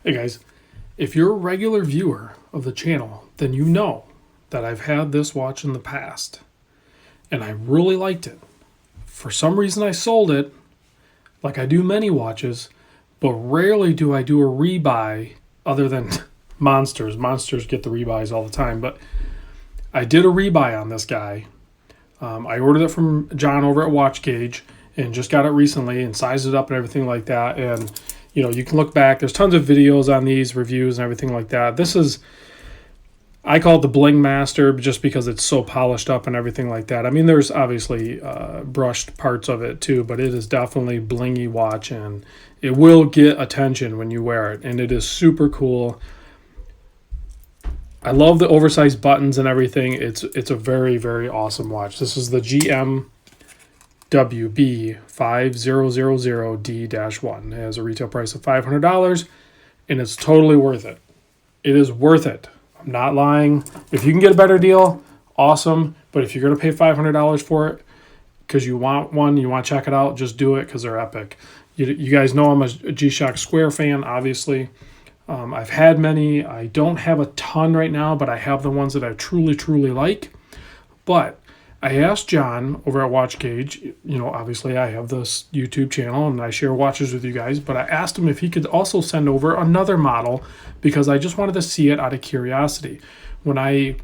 Hey guys, if you're a regular viewer of the channel, then you know that I've had this watch in the past and I really liked it. For some reason I sold it, like I do many watches, but rarely do I do a rebuy other than Monsters. Monsters get the rebuys all the time, but I did a rebuy on this guy. I ordered it from John over at Watch Gauge and just got it recently and sized it up and everything like that. And you can look back. There's tons of videos on these reviews and everything like that. This is, I call it the Bling Master just because it's so polished up and everything like that. I mean, there's obviously brushed parts of it too, but it is definitely blingy watch and it will get attention when you wear it. And it is super cool. I love the oversized buttons and everything. It's a very, very awesome watch. This is the GMWB5000D-1. It has a retail price of $500, and it's totally worth it. It is worth it. I'm not lying. If you can get a better deal, awesome. But if you're going to pay $500 for it because you want one, you want to check it out, just do it because they're epic. You guys know I'm a Gshock Square fan, obviously. I've had many. I don't have a ton right now, but I have the ones that I truly, truly like. But I asked John over at Watch Gauge, obviously I have this YouTube channel and I share watches with you guys, but I asked him if he could also send over another model because I just wanted to see it out of curiosity. When I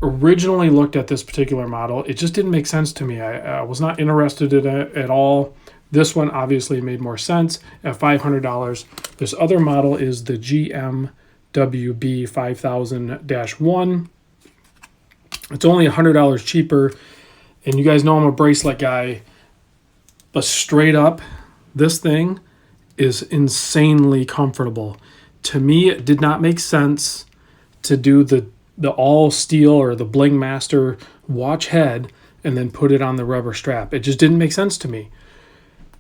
originally looked at this particular model, it just didn't make sense to me. I was not interested in it at all. This one obviously made more sense at $500. This other model is the GMWB5000-1. It's only $100 cheaper. And you guys know I'm a bracelet guy. But straight up, this thing is insanely comfortable. To me, it did not make sense to do the all steel or the Bling Master watch head and then put it on the rubber strap. It just didn't make sense to me.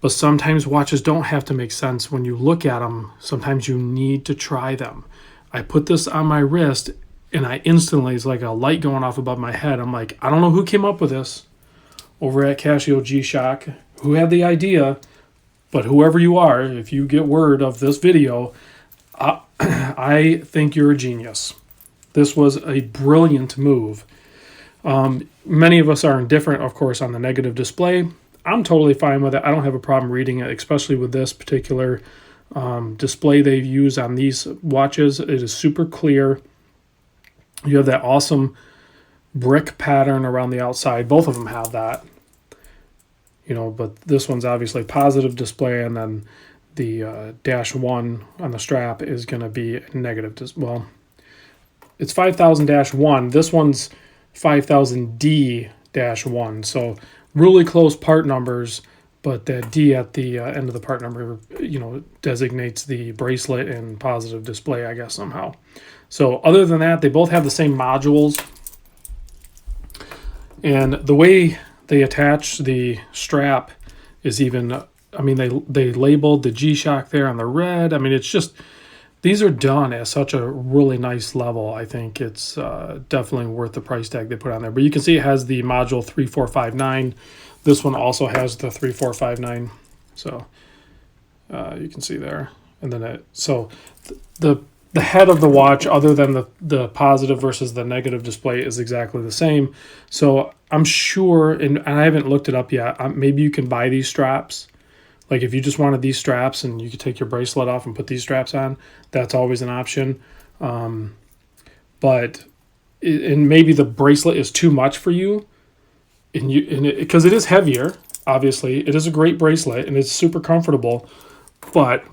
But sometimes watches don't have to make sense when you look at them. Sometimes you need to try them. I put this on my wrist and I instantly, it's like a light going off above my head. I'm like, I don't know who came up with this over at Casio Gshock, who had the idea, but whoever you are, if you get word of this video, I think you're a genius. This was a brilliant move. Many of us are indifferent, of course, on the negative display. I'm totally fine with it. I don't have a problem reading it, especially with this particular display they use on these watches. It is super clear. You have that awesome brick pattern around the outside. Both of them have that. But this one's obviously positive display, and then the -1 on the strap is going to be negative. Well, it's 5000-1. This one's 5000D-1. So really close part numbers, but that D at the end of the part number, designates the bracelet and positive display, I guess, somehow. So other than that, they both have the same modules. And the way they attach the strap is even, they labeled the Gshock there on the red. It's just, these are done at such a really nice level. I think it's definitely worth the price tag they put on there. But you can see it has the module 3459. This one also has the 3459. So you can see there. And then the head of the watch, other than the positive versus the negative display, is exactly the same. So I'm sure, and I haven't looked it up yet, maybe you can buy these straps. Like if you just wanted these straps and you could take your bracelet off and put these straps on, that's always an option. But maybe the bracelet is too much for you, because it is heavier. Obviously, it is a great bracelet and it's super comfortable, but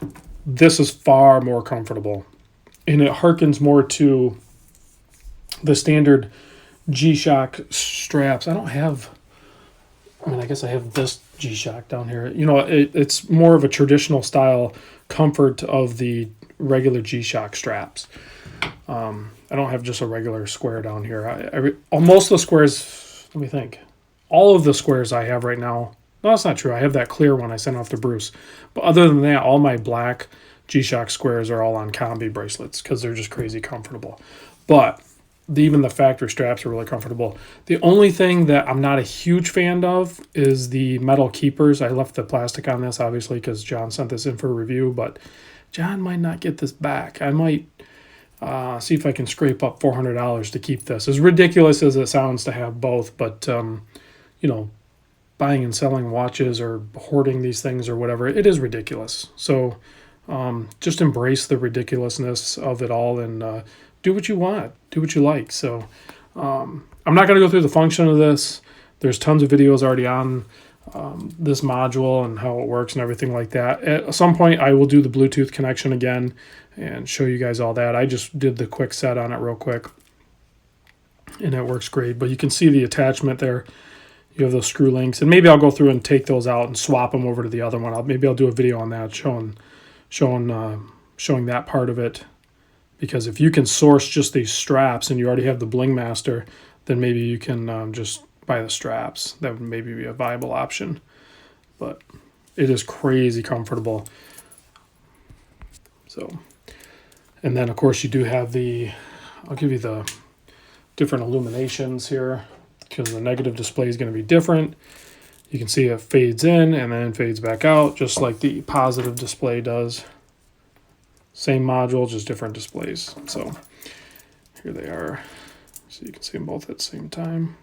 this is far more comfortable, and it harkens more to the standard Gshock straps. I guess I have this Gshock down here. It's more of a traditional style comfort of the regular Gshock straps. I don't have just a regular square down here. Most of the squares, let me think. All of the squares I have right now, no, that's not true. I have that clear one I sent off to Bruce. But other than that, all my black Gshock squares are all on combi bracelets because they're just crazy comfortable. But even the factory straps are really comfortable. The only thing that I'm not a huge fan of is the metal keepers. I left the plastic on this, obviously, because John sent this in for a review, but John might not get this back. I might see if I can scrape up $400 to keep this. As ridiculous as it sounds to have both, but you know, buying and selling watches or hoarding these things or whatever, it is ridiculous. So just embrace the ridiculousness of it all and do what you want, do what you like. So I'm not going to go through the function of this. There's tons of videos already on this module and how it works and everything like that. At some point, I will do the Bluetooth connection again and show you guys all that. I just did the quick set on it real quick, and it works great. But you can see the attachment there. You have those screw links, and maybe I'll go through and take those out and swap them over to the other one. Maybe I'll do a video on that showing that part of it. Because if you can source just these straps and you already have the Bling Master, then maybe you can just buy the straps. That would maybe be a viable option. But it is crazy comfortable. So, and then of course you do have I'll give you the different illuminations here, because the negative display is going to be different. You can see it fades in and then fades back out, just like the positive display does. Same module, just different displays. So here they are. So you can see them both at the same time.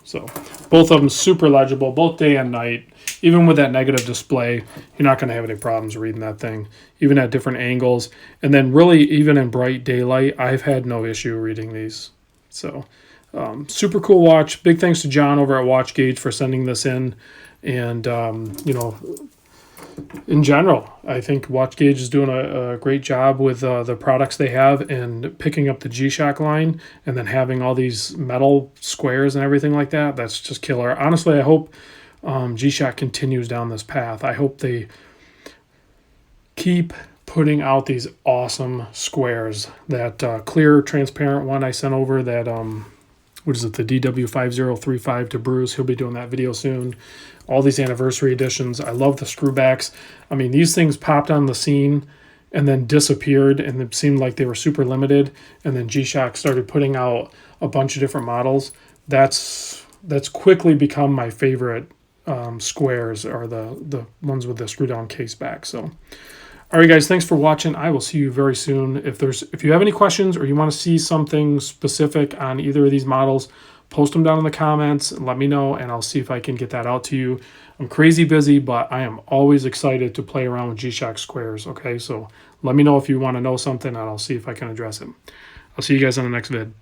So both of them super legible, both day and night. Even with that negative display, you're not going to have any problems reading that thing, even at different angles. And then really, even in bright daylight, I've had no issue reading these. So super cool watch. Big thanks to John over at WatchGauge for sending this in. And, you know, in general, I think WatchGauge is doing a great job with the products they have, and picking up the Gshock line and then having all these metal squares and everything like that. That's just killer. Honestly, I hope Gshock continues down this path. I hope they keep putting out these awesome squares. That clear, transparent one I sent over, that, what is it, the DW5035 to Bruce. He'll be doing that video soon. All these anniversary editions. I love the screwbacks. I mean, these things popped on the scene and then disappeared, and it seemed like they were super limited. And then Gshock started putting out a bunch of different models. That's quickly become my favorite squares, are the ones with the screw down case back. So, all right, guys, thanks for watching. I will see you very soon. If you have any questions or you want to see something specific on either of these models, post them down in the comments and let me know, and I'll see if I can get that out to you. I'm crazy busy, but I am always excited to play around with Gshock squares, okay? So let me know if you want to know something, and I'll see if I can address it. I'll see you guys on the next vid.